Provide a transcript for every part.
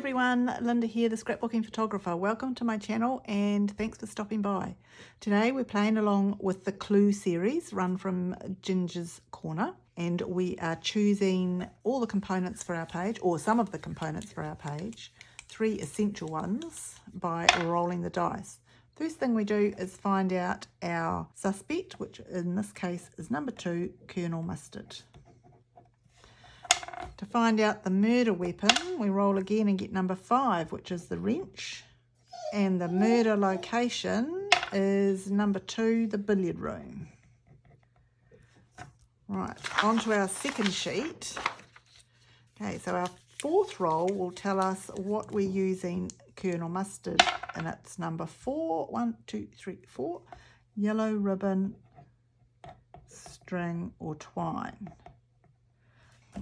everyone, Linda here, the scrapbooking photographer. Welcome to my channel and thanks for stopping by. Today we're playing along with the Clue series run from Ginger's Corner, and we are choosing all the components for our page, or some of the components for our page, 3 essential ones, by rolling the dice. First thing we do is find out our suspect, which in this case is number 2, Colonel Mustard. To find out the murder weapon, we roll again and get number 5, which is the wrench. And the murder location is number 2, the billiard room. Right, on to our second sheet. Okay, so our fourth roll will tell us what we're using Colonel Mustard, and it's number 4, 1, 2, 3, 4, yellow ribbon, string or twine.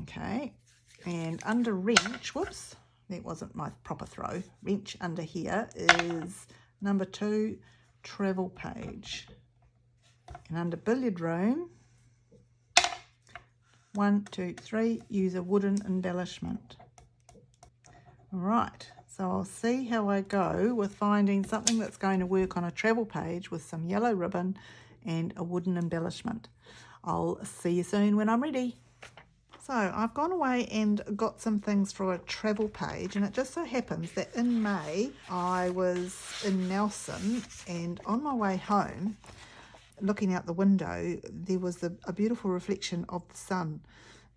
Okay, and under wrench, whoops, that wasn't my proper throw. Wrench under here is number 2, travel page. And under billiard room, 1, 2, 3, use a wooden embellishment. All right, so I'll see how I go with finding something that's going to work on a travel page with some yellow ribbon and a wooden embellishment. I'll see you soon when I'm ready. So I've gone away and got some things for a travel page, and it just so happens that in May I was in Nelson, and on my way home, looking out the window, there was a beautiful reflection of the sun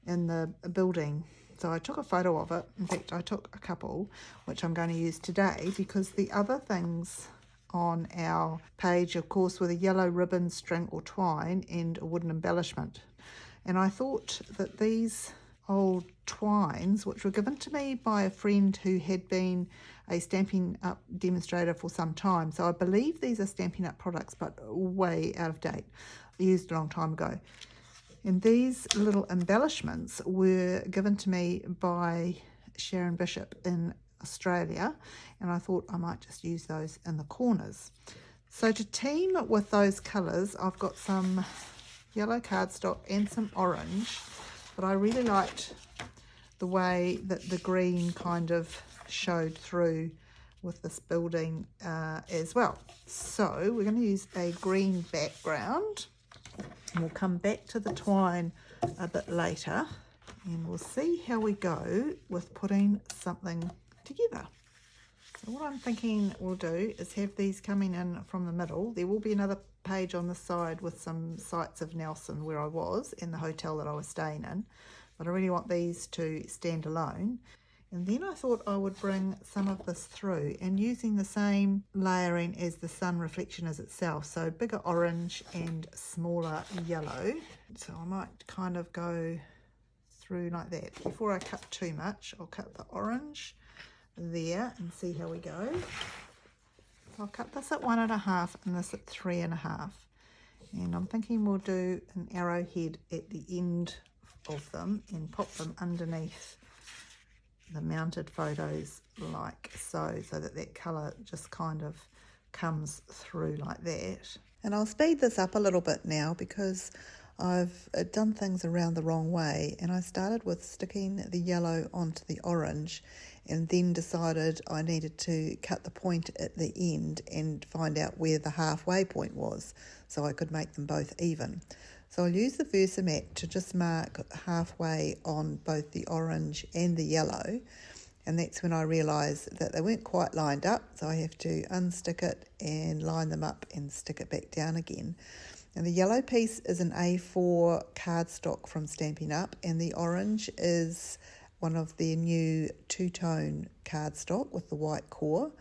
in the building. So I took a photo of it. In fact, I took a couple, which I'm going to use today, because the other things on our page, of course, were the yellow ribbon, string or twine, and a wooden embellishment. And I thought that these old twines, which were given to me by a friend who had been a Stampin' Up demonstrator for some time, so I believe these are Stampin' Up products, but way out of date, used a long time ago. And these little embellishments were given to me by Sharon Bishop in Australia, and I thought I might just use those in the corners. So to team with those colours, I've got some yellow cardstock and some orange, but I really liked the way that the green kind of showed through with this building as well. So we're going to use a green background, and we'll come back to the twine a bit later, and we'll see how we go with putting something together. So what I'm thinking we'll do is have these coming in from the middle. There will be another page on the side with some sights of Nelson where I was and the hotel that I was staying in, but I really want these to stand alone. And then I thought I would bring some of this through, and using the same layering as the sun reflection as itself, so bigger orange and smaller yellow. So I might kind of go through like that. Before I cut too much, I'll cut the orange there and see how we go. I'll cut this at 1.5 and this at 3.5, and I'm thinking we'll do an arrowhead at the end of them and pop them underneath the mounted photos like so that that colour just kind of comes through like that. And I'll speed this up a little bit now because I've done things around the wrong way, and I started with sticking the yellow onto the orange and then decided I needed to cut the point at the end and find out where the halfway point was so I could make them both even. So I'll use the Versamat to just mark halfway on both the orange and the yellow, and that's when I realised that they weren't quite lined up, so I have to unstick it and line them up and stick it back down again. And the yellow piece is an A4 cardstock from Stampin' Up, and the orange is one of their new two-tone cardstock with the white core.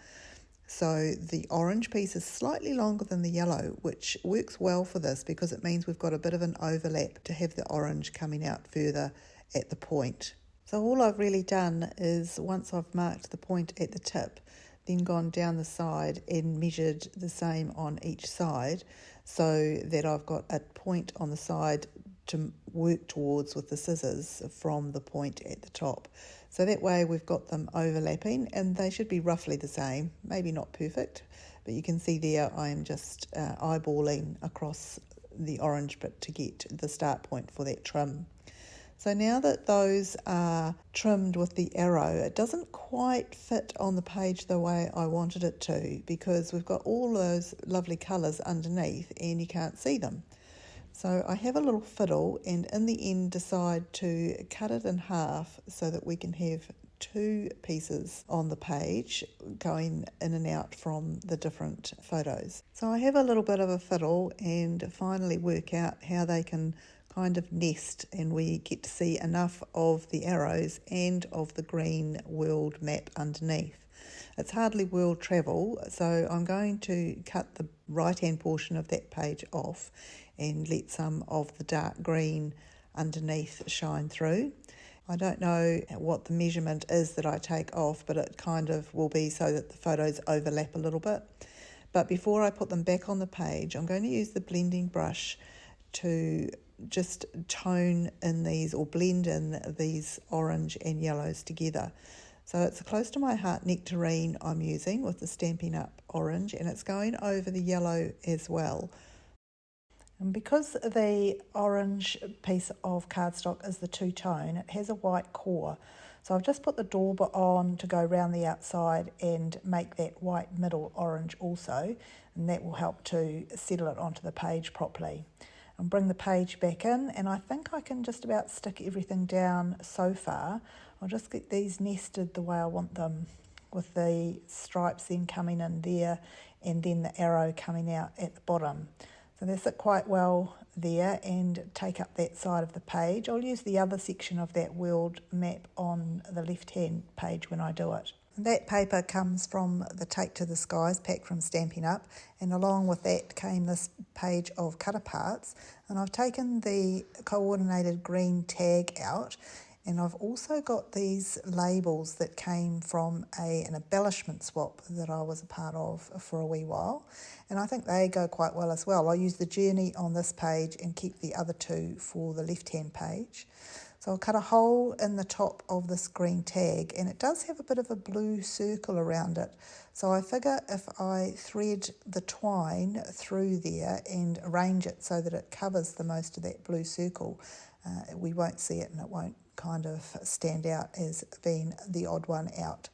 So the orange piece is slightly longer than the yellow, which works well for this because it means we've got a bit of an overlap to have the orange coming out further at the point. So all I've really done is, once I've marked the point at the tip, then gone down the side and measured the same on each side so that I've got a point on the side to work towards with the scissors from the point at the top. So that way we've got them overlapping, and they should be roughly the same, maybe not perfect, but you can see there I am just eyeballing across the orange bit to get the start point for that trim. So now that those are trimmed with the arrow, it doesn't quite fit on the page the way I wanted it to, because we've got all those lovely colours underneath and you can't see them. So I have a little fiddle and in the end decide to cut it in half so that we can have two pieces on the page going in and out from the different photos. So I have a little bit of a fiddle and finally work out how they can kind of nest, and we get to see enough of the arrows and of the green world map underneath. It's hardly world travel, so I'm going to cut the right hand portion of that page off and let some of the dark green underneath shine through. I don't know what the measurement is that I take off, but it kind of will be so that the photos overlap a little bit. But before I put them back on the page, I'm going to use the blending brush to just tone in these, or blend in these orange and yellows together. So it's a close to my heart nectarine I'm using with the Stampin' Up! Orange, and it's going over the yellow as well. And because the orange piece of cardstock is the two-tone, it has a white core. So I've just put the dauber on to go round the outside and make that white middle orange also, and that will help to settle it onto the page properly. And bring the page back in, and I think I can just about stick everything down so far. I'll just get these nested the way I want them, with the stripes then coming in there and then the arrow coming out at the bottom. So they sit quite well there and take up that side of the page. I'll use the other section of that world map on the left hand page when I do it. That paper comes from the Take to the Skies pack from Stampin' Up, and along with that came this page of cutter parts, and I've taken the coordinated green tag out, and I've also got these labels that came from an embellishment swap that I was a part of for a wee while, and I think they go quite well as well. I use the journey on this page and keep the other two for the left hand page. So I'll cut a hole in the top of this green tag, and it does have a bit of a blue circle around it. So I figure if I thread the twine through there and arrange it so that it covers the most of that blue circle, we won't see it and it won't kind of stand out as being the odd one out.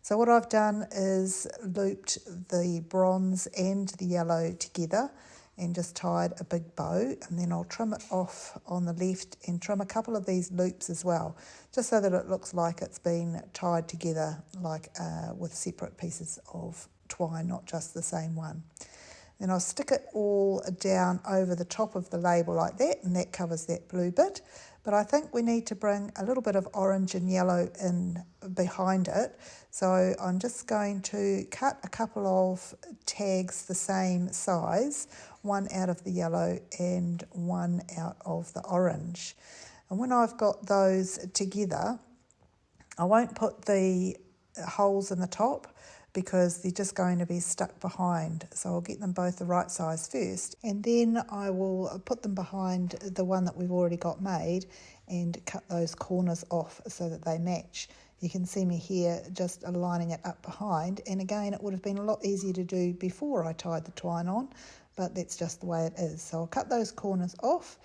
So what I've done is looped the bronze and the yellow together and just tied a big bow, and then I'll trim it off on the left and trim a couple of these loops as well, just so that it looks like it's been tied together like with separate pieces of twine, not just the same one. Then I'll stick it all down over the top of the label like that, and that covers that blue bit. But I think we need to bring a little bit of orange and yellow in behind it. So I'm just going to cut a couple of tags the same size, one out of the yellow and one out of the orange. And when I've got those together, I won't put the holes in the top because they're just going to be stuck behind. So I'll get them both the right size first, and then I will put them behind the one that we've already got made and cut those corners off so that they match. You can see me here just lining it up behind, and again it would have been a lot easier to do before I tied the twine on, but that's just the way it is. So I'll cut those corners off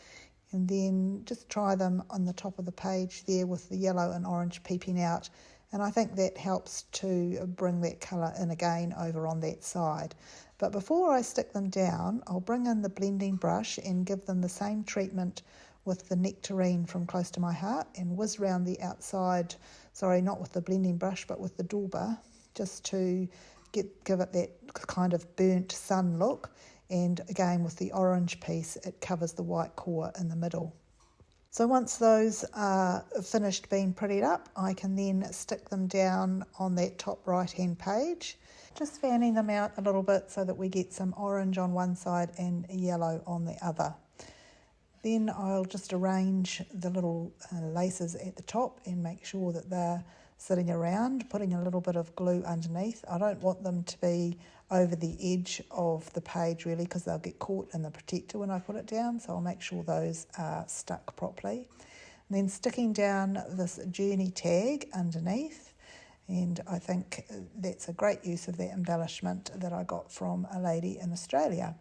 and then just try them on the top of the page there with the yellow and orange peeping out. And I think that helps to bring that colour in again over on that side. But before I stick them down, I'll bring in the blending brush and give them the same treatment with the nectarine from Close to My Heart and whiz round the outside, sorry, not with the blending brush, but with the dauber, just to give it that kind of burnt sun look. And again, with the orange piece, it covers the white core in the middle. So once those are finished being prettied up, I can then stick them down on that top right hand page, just fanning them out a little bit so that we get some orange on one side and yellow on the other. Then I'll just arrange the little laces at the top and make sure that they're sitting around, putting a little bit of glue underneath. I don't want them to be over the edge of the page really, because they'll get caught in the protector when I put it down, so I'll make sure those are stuck properly. And then sticking down this journey tag underneath, and I think that's a great use of that embellishment that I got from a lady in Australia.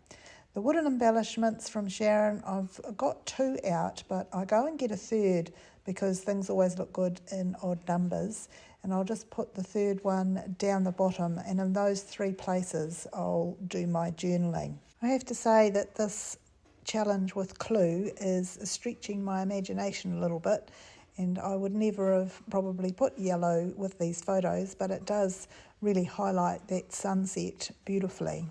The wooden embellishments from Sharon, I've got 2 out, but I go and get a 3rd because things always look good in odd numbers. And I'll just put the 3rd one down the bottom, and in those 3 places I'll do my journaling. I have to say that this challenge with Clue is stretching my imagination a little bit, and I would never have probably put yellow with these photos, but it does really highlight that sunset beautifully.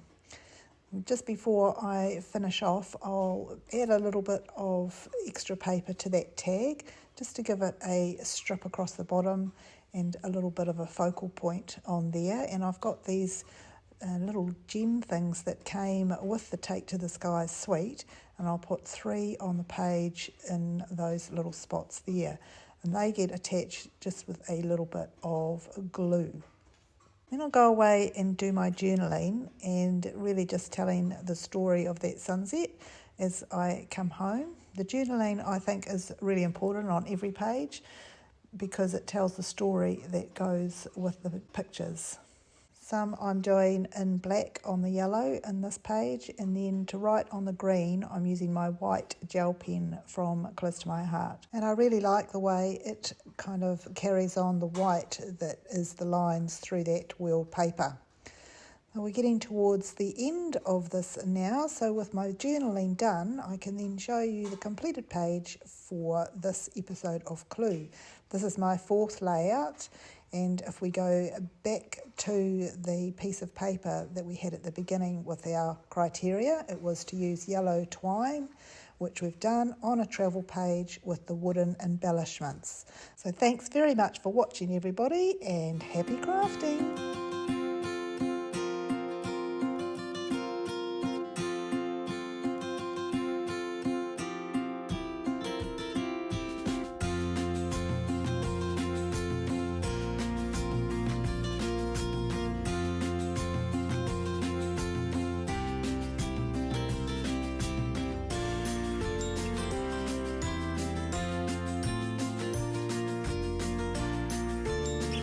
Just before I finish off, I'll add a little bit of extra paper to that tag just to give it a strip across the bottom and a little bit of a focal point on there. And I've got these little gem things that came with the Take to the Sky suite, and I'll put 3 on the page in those little spots there, and they get attached just with a little bit of glue. Then I'll go away and do my journaling and really just telling the story of that sunset as I come home. The journaling, I think, is really important on every page because it tells the story that goes with the pictures. Some I'm doing in black on the yellow in this page, and then to write on the green I'm using my white gel pen from Close to My Heart. And I really like the way it kind of carries on the white that is the lines through that wheeled paper. Now we're getting towards the end of this now, so with my journaling done I can then show you the completed page for this episode of Clue. This is my 4th layout. And if we go back to the piece of paper that we had at the beginning with our criteria, it was to use yellow twine, which we've done on a travel page with the wooden embellishments. So thanks very much for watching, everybody, and happy crafting.